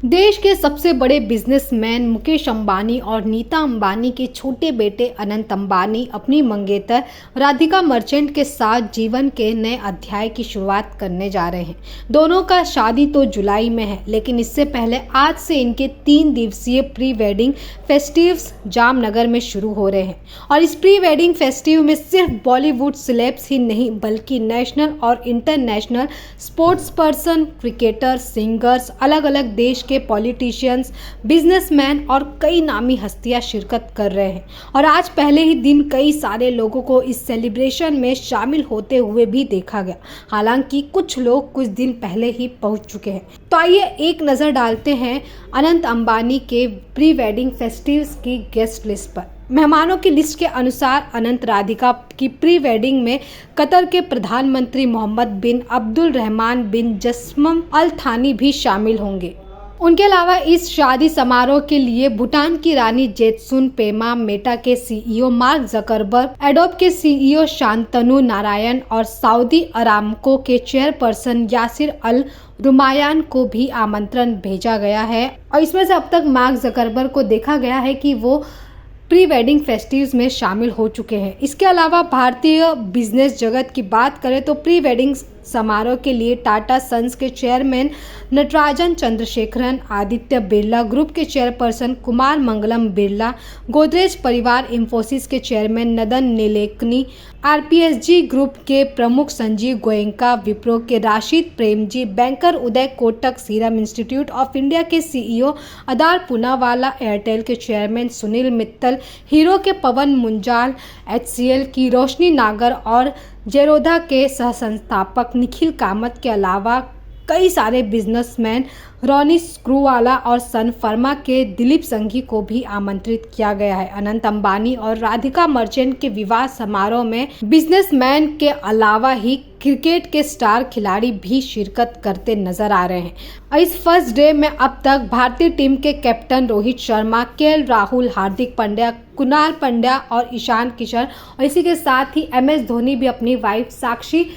देश के सबसे बड़े बिजनेसमैन मुकेश अंबानी और नीता अंबानी के छोटे बेटे अनंत अंबानी अपनी मंगेतर राधिका मर्चेंट के साथ जीवन के नए अध्याय की शुरुआत करने जा रहे हैं। दोनों का शादी तो जुलाई में है, लेकिन इससे पहले आज से इनके 3 दिवसीय प्री वेडिंग फेस्टिव्स जामनगर में शुरू हो रहे हैं। और इस प्री वेडिंग फेस्टिव में सिर्फ बॉलीवुड सेलेब्स ही नहीं, बल्कि नेशनल और international sports person, cricketer, singers, अलग अलग देश के पॉलिटिशियंस, बिजनेसमैन और कई नामी हस्तियां शिरकत कर रहे हैं। और आज पहले ही दिन कई सारे लोगों को इस सेलिब्रेशन में शामिल होते हुए भी देखा गया। हालांकि कुछ लोग कुछ दिन पहले ही पहुंच चुके हैं। तो आइए एक नज़र डालते हैं अनंत अंबानी के प्री वेडिंग फेस्टिव्स की गेस्ट लिस्ट पर। मेहमानों की लिस्ट के अनुसार अनंत राधिका की प्री वेडिंग में कतर के प्रधानमंत्री मोहम्मद बिन अब्दुल रहमान बिन जस्मम अल थानी भी शामिल होंगे। उनके अलावा इस शादी समारोह के लिए भूटान की रानी जेत्सुन पेमा, मेटा के सीईओ मार्क जकरबर्ग, एडोब के सीईओ शांतनु नारायण और सऊदी अरामको के चेयरपर्सन यासिर अल रुमायान को भी आमंत्रण भेजा गया है। और इसमें से अब तक मार्क जकरबर्ग को देखा गया है कि वो प्री वेडिंग फेस्टिव्स में शामिल हो चुके हैं। इसके अलावा भारतीय बिजनेस जगत की बात करें तो प्री वेडिंग समारोह के लिए टाटा सन्स के चेयरमैन नटराजन चंद्रशेखरन, आदित्य बिरला ग्रुप के चेयरपर्सन कुमार मंगलम बिरला, गोदरेज परिवार इंफोसिस के चेयरमैन नदन नीलेकनी, आरपीएसजी ग्रुप के प्रमुख संजीव गोयनका, विप्रो के Rashid Premji, banker Uday Kotak, serum institute of India के सीईओ अदार पूनावाला, एयरटेल के चेयरमैन सुनील मित्तल, हीरो के पवन मुंजाल, एचसीएल की रोशनी नागर और जेरोधा के सहसंस्थापक निखिल कामत के अलावा कई सारे बिजनेसमैन रोनी स्क्रूवाला और सन फर्मा के दिलीप संघी को भी आमंत्रित किया गया है। अनंत अंबानी और राधिका मर्चेंट के विवाह समारोह में बिजनेसमैन के अलावा ही क्रिकेट के स्टार खिलाड़ी भी शिरकत करते नजर आ रहे हैं। इस फर्स्ट डे में अब तक भारतीय टीम के कैप्टन रोहित शर्मा, केएल राहुल, हार्दिक पांड्या, कुणाल पांड्या और ईशान किशन और इसी के साथ ही एमएस धोनी भी अपनी वाइफ साक्षी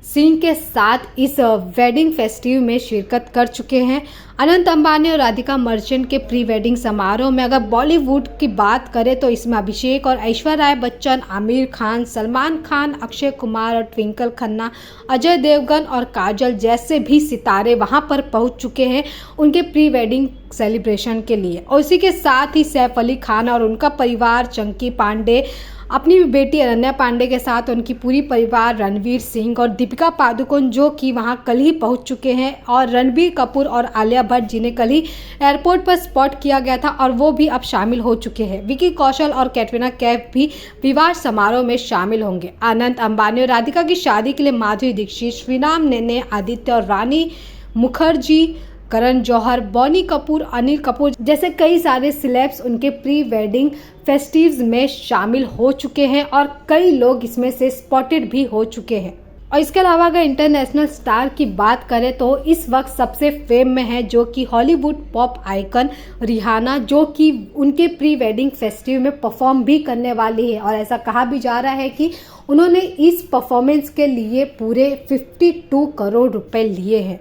सिंह के साथ इस वेडिंग फेस्टिव में शिरकत कर चुके हैं। अनंत अंबानी और राधिका मर्चेंट के प्री वेडिंग समारोह में अगर बॉलीवुड की बात करें तो इसमें अभिषेक और ऐश्वर्या राय बच्चन, आमिर खान, सलमान खान, अक्षय कुमार और ट्विंकल खन्ना, अजय देवगन और काजल जैसे भी सितारे वहां पर पहुंच चुके हैं उनके प्री वेडिंग सेलिब्रेशन के लिए। और इसी के साथ ही सैफ अली खान और उनका परिवार, चंकी पांडे अपनी बेटी अनन्या पांडे के साथ उनकी पूरी परिवार, रणवीर सिंह और दीपिका पादुकोण जो कि वहां कल ही पहुंच चुके हैं, और रणबीर कपूर और आलिया भट्ट जिन्हें कल ही एयरपोर्ट पर स्पॉट किया गया था और वो भी अब शामिल हो चुके हैं। विकी कौशल और कैटरीना कैफ भी विवाह समारोह में शामिल होंगे। अनंत अंबानी और राधिका की शादी के लिए माधुरी दीक्षित, श्रीराम नेने, आदित्य और रानी मुखर्जी, करण जौहर, बॉनी कपूर, अनिल कपूर जैसे कई सारे सिलेब्स उनके प्री वेडिंग फेस्टिव्स में शामिल हो चुके हैं और कई लोग इसमें से स्पॉटेड भी हो चुके हैं। और इसके अलावा अगर इंटरनेशनल स्टार की बात करें तो इस वक्त सबसे फेम में है जो कि हॉलीवुड पॉप आइकन रिहाना, जो कि उनके प्री वेडिंग फेस्टिव में परफॉर्म भी करने वाली है। और ऐसा कहा भी जा रहा है कि उन्होंने इस परफॉर्मेंस के लिए पूरे 52 करोड़ रुपए लिए हैं।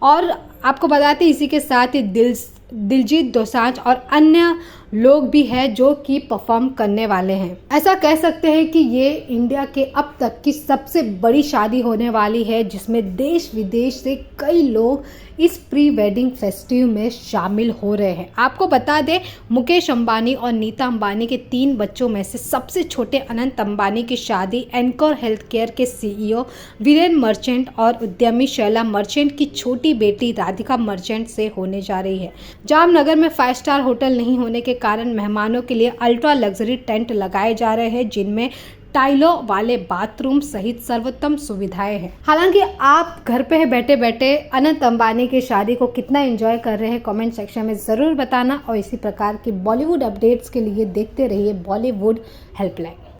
और आपको बताते इसी के साथ ही दिलजीत दोसांझ और अन्य लोग भी हैं जो कि परफॉर्म करने वाले हैं। ऐसा कह सकते हैं कि ये इंडिया के अब तक की सबसे बड़ी शादी होने वाली है जिसमें देश विदेश से कई लोग इस प्री वेडिंग फेस्टिव में शामिल हो रहे हैं। आपको बता दें, मुकेश अंबानी और नीता अंबानी के 3 बच्चों में से सबसे छोटे अनंत अंबानी की शादी एनकोर हेल्थ केयर के सीईओ वीरेन मर्चेंट और उद्यमी शैला मर्चेंट की छोटी बेटी राधिका मर्चेंट से होने जा रही है। जामनगर में 5 स्टार होटल नहीं होने के कारण मेहमानों के लिए अल्ट्रा लग्जरी टेंट लगाए जा रहे हैं जिनमें टाइलों वाले बाथरूम सहित सर्वोत्तम सुविधाएं हैं। हालांकि आप घर पे बैठे बैठे अनंत अंबानी की शादी को कितना एंजॉय कर रहे हैं कमेंट सेक्शन में ज़रूर बताना। और इसी प्रकार की बॉलीवुड अपडेट्स के लिए देखते रहिए बॉलीवुड हेल्पलाइन।